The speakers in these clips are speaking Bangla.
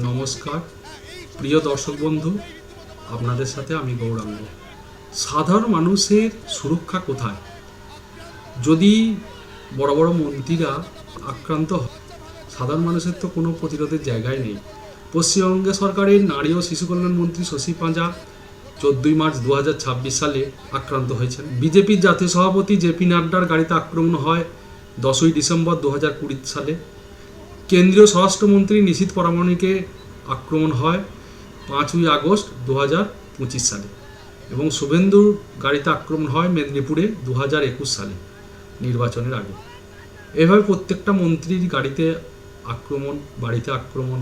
নমস্কার প্রিয় দর্শক বন্ধু, আপনাদের সাথে আমি গৌরাঙ্গ। সাধারণ মানুষের সুরক্ষা কোথায়? যদি বড় বড় মন্ত্রীরা আক্রান্ত হয়, সাধারণ মানুষের তো কোনো প্রতিরোধের জায়গায় নেই। পশ্চিমবঙ্গ সরকারের নারী ও শিশু কল্যাণ মন্ত্রী শশী পাঁজা 14 মার্চ 2026 সালে আক্রান্ত হয়েছেন। বিজেপির জাতীয় সভাপতি জেপি নাড্ডার গাড়িতে আক্রমণ হয় 10ই ডিসেম্বর 2020 সালে। কেন্দ্রীয় স্বরাষ্ট্রমন্ত্রী নিশীথ পরামানিকে আক্রমণ হয় 5ই আগস্ট 2025 সালে এবং শুভেন্দুর গাড়িতে আক্রমণ হয় মেদিনীপুরে 2021 সালে নির্বাচনের আগে। এভাবে প্রত্যেকটা মন্ত্রীর গাড়িতে আক্রমণ, বাড়িতে আক্রমণ,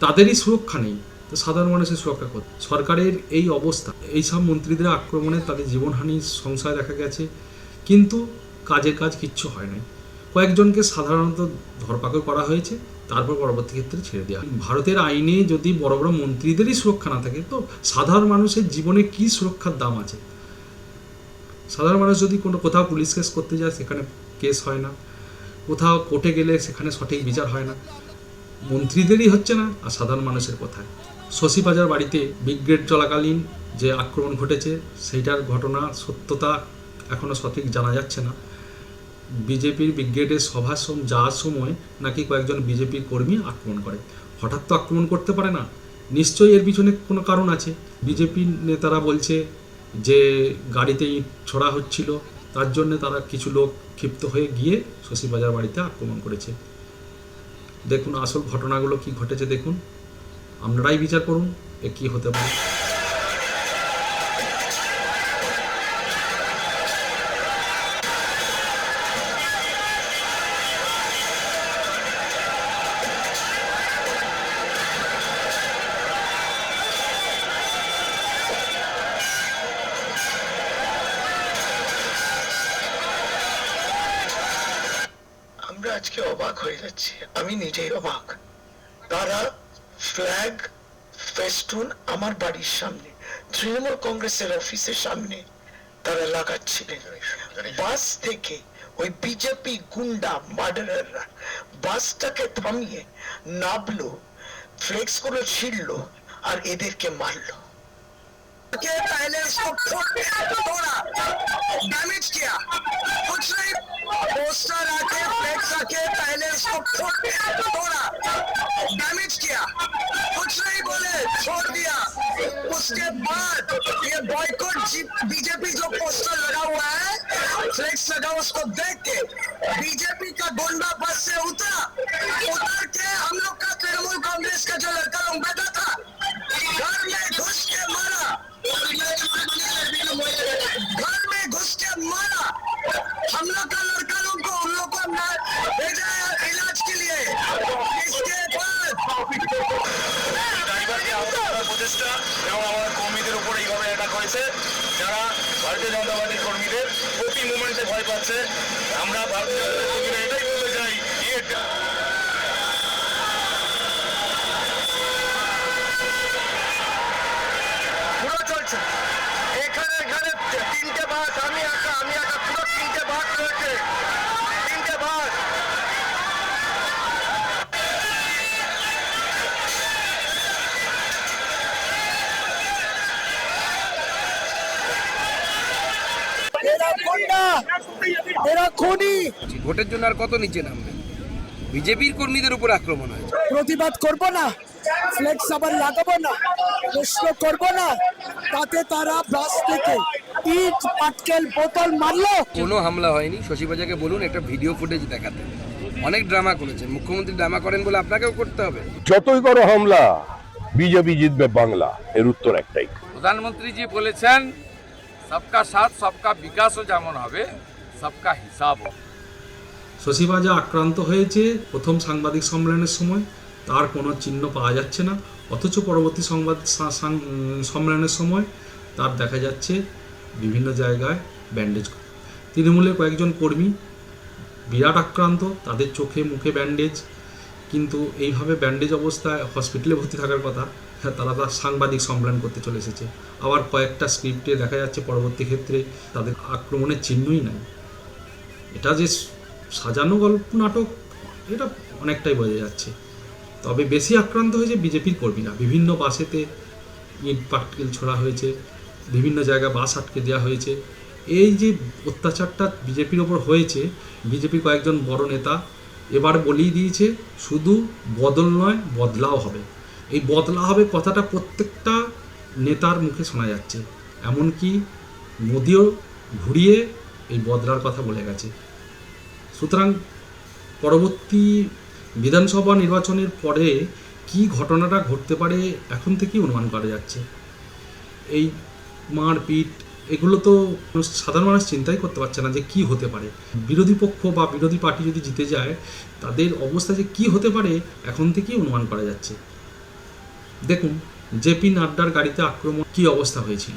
তাদেরই সুরক্ষা নেই, তো সাধারণ মানুষের সুরক্ষা করতে সরকারের এই অবস্থা। এইসব মন্ত্রীদের আক্রমণে তাদের জীবনহানির সংশয় দেখা গেছে, কিন্তু কাজের কাজ কিচ্ছু হয় নাই। কয়েকজনকে সাধারণত ধরপাকড় করা হয়েছে, তারপর পরবর্তী ক্ষেত্রে ছেড়ে দেওয়া। ভারতের আইনে যদি বড় বড় মন্ত্রীদেরই সুরক্ষা না থাকে, তো সাধারণ মানুষের জীবনে কি সুরক্ষার দাম আছে? সাধারণ মানুষ যদি কোথাও পুলিশ কেস করতে যায়, সেখানে কেস হয় না। কোথাও কোর্টে গেলে সেখানে সঠিক বিচার হয় না। মন্ত্রীদেরই হচ্ছে না, আর সাধারণ মানুষের কোথায়? শশী পাঁজার বাড়িতে ব্রিগেড চলাকালীন যে আক্রমণ ঘটেছে, সেইটার ঘটনা সত্যতা এখনও সঠিক জানা যাচ্ছে না। বিজেপির ব্রিগেডের সভা যাওয়ার সময় নাকি কয়েকজন বিজেপির কর্মী আক্রমণ করে। হঠাৎ তো আক্রমণ করতে পারে না, নিশ্চয়ই এর পিছনে কোনো কারণ আছে। বিজেপির নেতারা বলছে যে গাড়িতে ইট ছোড়া হচ্ছিল, তার জন্য তারা কিছু লোক ক্ষিপ্ত হয়ে গিয়ে শশী পাঁজার বাড়িতে আক্রমণ করেছে। দেখুন আসল ঘটনাগুলো কি ঘটেছে, দেখুন, আপনারাই বিচার করুন এ কী হতে পারে। আমরা আজকে অবাক হয়ে যাচ্ছি, আমি নিজেই অবাক। তারা ফ্ল্যাগ ফেস্টুন আমার বাড়ির সামনে, তৃণমূল কংগ্রেসের অফিসের সামনে তারা লাগাচ্ছিলেন। বাস থেকে ওই বিজেপি গুন্ডা মার্ডারাররা বাসটাকে থামিয়ে নামলো, ফ্লেক্স গুলো ছিঁড়লো আর এদেরকে মারলো। पहले इसको तोड़ा, डैमेज किया, कुछ नहीं, पोस्टर आके फ्लेक्स आके पहले इसको तोड़ा, डैमेज किया, कुछ नहीं बोले, छोड़ दिया। उसके बाद ये बॉयकॉट बीजेपी जो पोस्टर लगा हुआ है, फ्लेक्स लगा, उसको देख के बीजेपी का गुंडा बस से उतर के हम लोग का तृणमूल कांग्रेस का जो लड़का लोग बैठा था, घर में घुस के मारा, घर में घुस के मारा। हम लोग का लड़का लोग को हम लोग को भेजा है इलाज के लिए। इसके बाद প্রচেষ্টা এবং আমাদের কর্মীদের উপর এইভাবে অ্যাটাক হয়েছে, যারা ভারতীয় জনতা পার্টির কর্মীদের প্রতি মুভমেন্টে ভয় পাচ্ছে। আমরা ভারতীয় জনতা কর্মীরা এটাই বলতে চাই, পুরো চলছে এখানে। এখানে তিনটে বাস, আমি একা পুরো তিনটে বাস রয়েছে, তিনটে বাস। ভোটের জন্য আর কত নিচে নামবে? বিজেপির কর্মীদের উপর আক্রমণ হয়েছে। প্রতিবাদ করব না, ফ্লেক্স আবার লাগাবো না, প্রশ্ন করব না, তাতে তারা বাস থেকে ইট পাটকেল বোতল মারলো। কোনো হামলা হয়নি। শশী পাঁজাকে বলুন একটা ভিডিও ফুটেজ দেখাতে। অনেক ড্রামা করেছেন, মুখ্যমন্ত্রী ড্রামা করেন বলে আপনাকেও করতে হবে। যতই করো হামলা, বিজেপি জিতবে বাংলা, এর উত্তর একটাই। প্রধানমন্ত্রী জি বলেছেন সবকা সাথ সবকা বিকাশও যেমন হবে, সবকা হিসাবও। শশী পাঁজা আক্রান্ত হয়েছে প্রথম সাংবাদিক সম্মেলনের সময়, তার কোনো চিহ্ন পাওয়া যাচ্ছে না, অথচ পরবর্তী সম্মেলনের সময় তার দেখা যাচ্ছে বিভিন্ন জায়গায় ব্যান্ডেজ। তৃণমূলের কয়েকজন কর্মী বিরাট আক্রান্ত, তাদের চোখে মুখে ব্যান্ডেজ, কিন্তু এইভাবে ব্যান্ডেজ অবস্থায় হসপিটালে ভর্তি থাকার কথা, তারা তার সাংবাদিক সম্মেলন করতে চলে এসেছে। আবার কয়েকটা স্ক্রিপ্টে দেখা যাচ্ছে পরবর্তী ক্ষেত্রে তাদের আক্রমণের চিহ্নই নাই। এটা যে সাজানো গল্প নাটক, এটা অনেকটাই বোঝা যাচ্ছে। তবে বেশি আক্রান্ত হয়েছে বিজেপির কর্মীরা। বিভিন্ন বাসেতে ইট পাটকেল ছোড়া হয়েছে, বিভিন্ন জায়গায় বাস আটকে দেওয়া হয়েছে। এই যে অত্যাচারটা বিজেপির ওপর হয়েছে, বিজেপির কয়েকজন বড় নেতা এবার বলেই দিয়েছে শুধু বদল নয়, বদলাও হবে। এই বদলা হবে কথাটা প্রত্যেকটা নেতার মুখে শোনা যাচ্ছে, এমনকি মোদিও ঘুরিয়ে এই বদলার কথা বলে গেছে। সুতরাং পরবর্তী বিধানসভা নির্বাচনের পরে কি ঘটনাটা ঘটতে পারে এখন থেকেই অনুমান করা যাচ্ছে। এই মারপিট এগুলো তো সাধারণ মানুষ চিন্তাই করতে পারছে না যে কি হতে পারে। বিরোধী পক্ষ বা বিরোধী পার্টি যদি জিতে যায় তাদের অবস্থা যে কি হতে পারে এখন থেকেই অনুমান করা যাচ্ছে। দেখুন জেপি নাড্ডার গাড়িতে আক্রমণ কি অবস্থা হয়েছিল।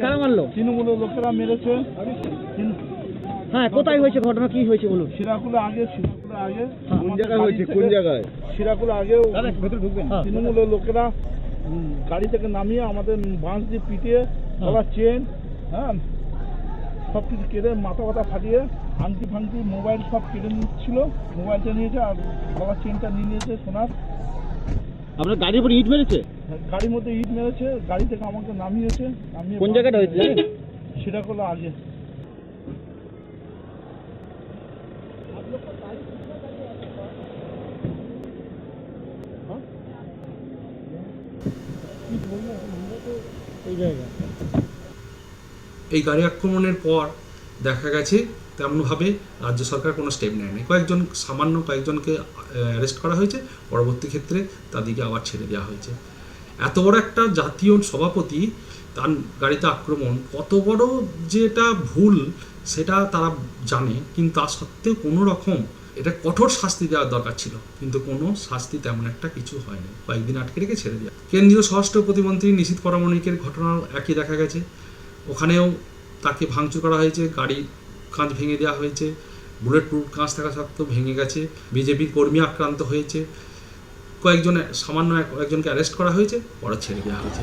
কারা মারলো? তৃণমূলের লোকেরা মেরেছে। হ্যাঁ, কোথায় হয়েছে ঘটনা, কি হয়েছে বলুন? শিরাকুলে আগে কোন জায়গায় হয়েছে, কোন জায়গায়? শিরাকুলে আগে তৃণমূলের লোকেরা গাড়ি থেকে নামিয়ে আমাদের বাঁশ দিয়ে পিটিয়ে গলার চেন, হ্যাঁ সব কিছু কেটে মাথা ফাটা ফাটিয়ে আংটি ফাংটি মোবাইল সব কেটে নিচ্ছিল। মোবাইলটা নিয়েছে আর গলার চেনটা নিয়ে নিয়েছে সোনার। আপনার গাড়ির উপর ইট মেরেছে? গাড়ির মধ্যে ইট মেরেছে, গাড়ি থেকে আমাকে নামিয়েছে। কোন জায়গাটা হয়েছে? শিরাকুলে আগে। এই গাড়ি আক্রমণের পর দেখা গেছে তেমনভাবে রাজ্য সরকার কোনো স্টেপ নেয়নি। সামান্য কয়েকজনকে অ্যারেস্ট করা হয়েছে, পরবর্তী ক্ষেত্রে তাদেরকে আবার ছেড়ে দেওয়া হয়েছে। এত বড় একটা জাতীয় সভাপতি, তার গাড়িতে আক্রমণ কত বড় যে এটা ভুল সেটা তারা জানে, কিন্তু তা সত্ত্বেও কোনো রকম এটা কঠোর শাস্তি দেওয়ার দরকার ছিল, কিন্তু কোনো শাস্তি তেমন একটা কিছু হয়নি। কয়েকদিন আটকে রেখে ছেড়ে দেওয়া। কেন্দ্রীয় স্বরাষ্ট্র প্রতিমন্ত্রী নিশীথ পরামানিকের ঘটনাও একই দেখা গেছে। ওখানেও তাকে ভাঙচুর করা হয়েছে, গাড়ির কাঁচ ভেঙে দেওয়া হয়েছে, বুলেট প্রুফ কাঁচ থাকা সত্ত্বেও ভেঙে গেছে। বিজেপির কর্মী আক্রান্ত হয়েছে, সামান্য একজনকে অ্যারেস্ট করা হয়েছে, পরে ছেড়ে দেওয়া হয়েছে।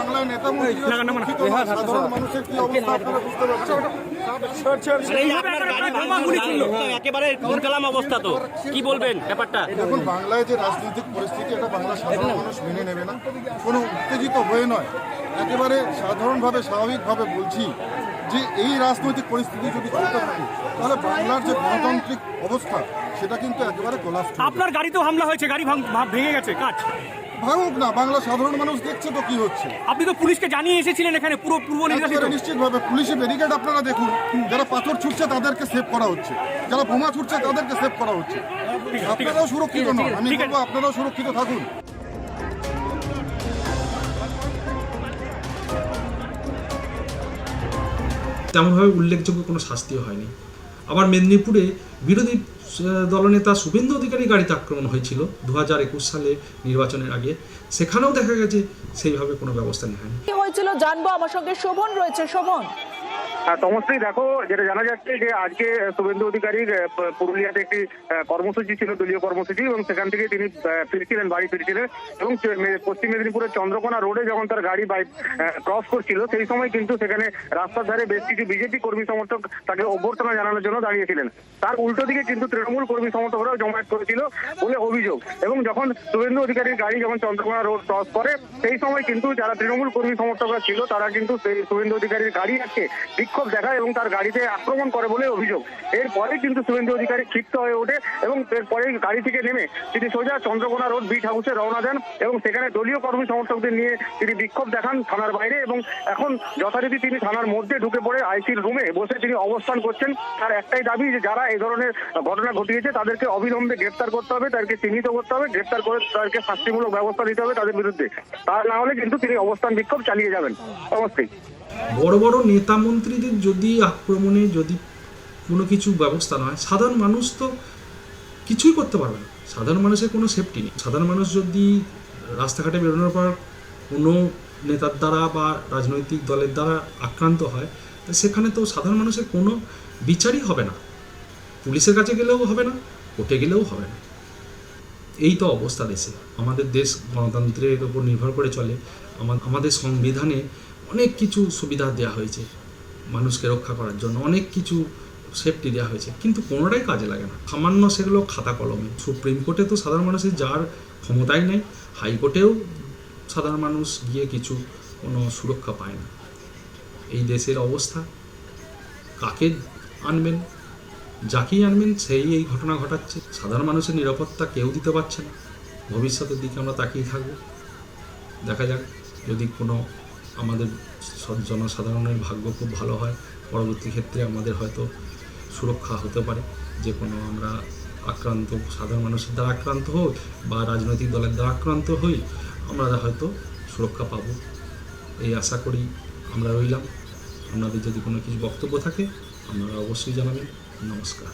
বাংলায় নেতা সাধারণ মানুষের কি অবস্থা আপনারা বুঝতে পারছেন। একেবারে কালাম অবস্থা, তো কি বলবেন ব্যাপারটা? দেখুন, বাংলায় যে রাজনৈতিক পরিস্থিতি, এটা বাংলা সাধারণ মানুষ মেনে নেবে না, কোনো উত্তেজিত হয়ে নয়, একেবারে সাধারণভাবে স্বাভাবিকভাবে বলছি যে এই রাজনৈতিক পরিস্থিতি যদি চলতে থাকে তাহলে বাংলার যে গণতান্ত্রিক অবস্থা সেটা কিন্তু একেবারে কোলাপস। আপনার গাড়িতেও হামলা হয়েছে, গাড়ি ভেঙে গেছে, কাজ ভাঙুক না, বাংলা সাধারণ মানুষ দেখছে তো কি হচ্ছে। আপনি তো পুলিশকে জানিয়ে এসেছিলেন এখানে, পুরো পূর্ব নির্বাচিত। নিশ্চিতভাবে পুলিশি ব্যারিকেড আপনারা দেখুন, যারা পাথর ছুটছে তাদেরকে সেভ করা হচ্ছে, যারা বোমা ছুটছে তাদেরকে সেভ করা হচ্ছে। আপনারাও সুরক্ষিত নন, আমি বলবো আপনারাও সুরক্ষিত থাকুন। তেমনভাবে উল্লেখযোগ্য কোনো শাস্তিও হয়নি। আবার মেদিনীপুরে বিরোধী দলনেতা শুভেন্দু অধিকারী গাড়িতে আক্রমণ হয়েছিল 2021 সালে নির্বাচনের আগে, সেখানেও দেখা গেছে সেইভাবে কোনো ব্যবস্থা নেওয়া হয়নি। কি হয়েছিল জানবো, আমার সঙ্গে শোভন রয়েছে। শোভন, সমস্তই দেখো, যেটা জানা যাচ্ছে যে আজকে শুভেন্দু অধিকারীর পুরুলিয়াতে একটি কর্মসূচি ছিল, দলীয় কর্মসূচি, এবং সেখান থেকে তিনি ফিরছিলেন, বাড়ি ফিরছিলেন, এবং পশ্চিম মেদিনীপুরের চন্দ্রকোনা রোডে যখন তার গাড়ি ক্রস করছিল সেই সময় কিন্তু সেখানে রাস্তার ধারে বেশ কিছু বিজেপি কর্মী সমর্থক তাকে অভ্যর্থনা জানানোর জন্য দাঁড়িয়েছিলেন। তার উল্টো দিকে কিন্তু তৃণমূল কর্মী সমর্থকরাও জমায়েত করেছিল বলে অভিযোগ। এবং যখন শুভেন্দু অধিকারীর গাড়ি যখন চন্দ্রকোনা রোড ক্রস করে সেই সময় কিন্তু যারা তৃণমূল কর্মী সমর্থকরা ছিল তারা কিন্তু সেই শুভেন্দু অধিকারীর গাড়ি আজকে বিক্ষোভ দেখায় এবং তার গাড়িতে আক্রমণ করে বলে অভিযোগ। এরপরে কিন্তু শুভেন্দু অধিকারী ক্ষিপ্ত হয়ে ওঠে এবং এরপরে গাড়ি থেকে নেমে তিনি সোজা চন্দ্রকোনা রোড বিট হাউসে রওনা দেন এবং সেখানে দলীয় কর্মী সমর্থকদের নিয়ে তিনি বিক্ষোভ দেখান থানার বাইরে। এবং এখন যথারীতি তিনি থানার মধ্যে ঢুকে পড়ে আইসির রুমে বসে তিনি অবস্থান করছেন। তার একটাই দাবি যে যারা এই ধরনের ঘটনা ঘটিয়েছে তাদেরকে অবিলম্বে গ্রেপ্তার করতে হবে, তাদেরকে চিহ্নিত করতে হবে, গ্রেপ্তার করে তাদেরকে শাস্তিমূলক ব্যবস্থা নিতে হবে তাদের বিরুদ্ধে। তা না হলে কিন্তু তিনি অবস্থান বিক্ষোভ চালিয়ে যাবেন। অবশ্যই বড় বড় নেতা মন্ত্রীদের যদি আক্রমণে যদি কোনো কিছু ব্যবস্থা নয়, সাধারণ মানুষ তো কিছুই করতে পারবে না। সাধারণ মানুষের কোনো সেফটি নেই। সাধারণ মানুষ যদি রাস্তাঘাটে বেরোনোর পর কোনো নেতার দ্বারা বা রাজনৈতিক দলের দ্বারা আক্রান্ত হয়, সেখানে তো সাধারণ মানুষের কোনো বিচারই হবে না। পুলিশের কাছে গেলেও হবে না, কোর্টে গেলেও হবে না। এই তো অবস্থা দেশে। আমাদের দেশ গণতন্ত্রের উপর নির্ভর করে চলে। আমাদের সংবিধানে অনেক কিছু সুবিধা দেওয়া হয়েছে মানুষকে রক্ষা করার জন্য, অনেক কিছু সেফটি দেওয়া হয়েছে, কিন্তু কোনোটাই কাজে লাগে না। সামান্য সেগুলো খাতা কলমে। সুপ্রিম কোর্টে তো সাধারণ মানুষের যার ক্ষমতাই নেই, হাইকোর্টেও সাধারণ মানুষ গিয়ে কোনো সুরক্ষা পায় না। এই দেশের অবস্থা। কাকে আনবেন, যাকেই আনবেন সেই এই ঘটনা ঘটাচ্ছে। সাধারণ মানুষের নিরাপত্তা কেউ দিতে পারছে না। ভবিষ্যতের দিকে আমরা তাকিয়ে থাকব। দেখা যাক, যদি কোনো আমাদের জনসাধারণের ভাগ্য খুব ভালো হয়, পরবর্তী ক্ষেত্রে আমাদের হয়তো সুরক্ষা হতে পারে। যে কোনো আমরা সাধারণ মানুষের দ্বারা আক্রান্ত হই বা রাজনৈতিক দলের দ্বারা আক্রান্ত হই, আমরা হয়তো সুরক্ষা পাব, এই আশা করি আমরা রইলাম। আপনাদের যদি কোনো কিছু বক্তব্য থাকে আপনারা অবশ্যই জানাবেন। নমস্কার।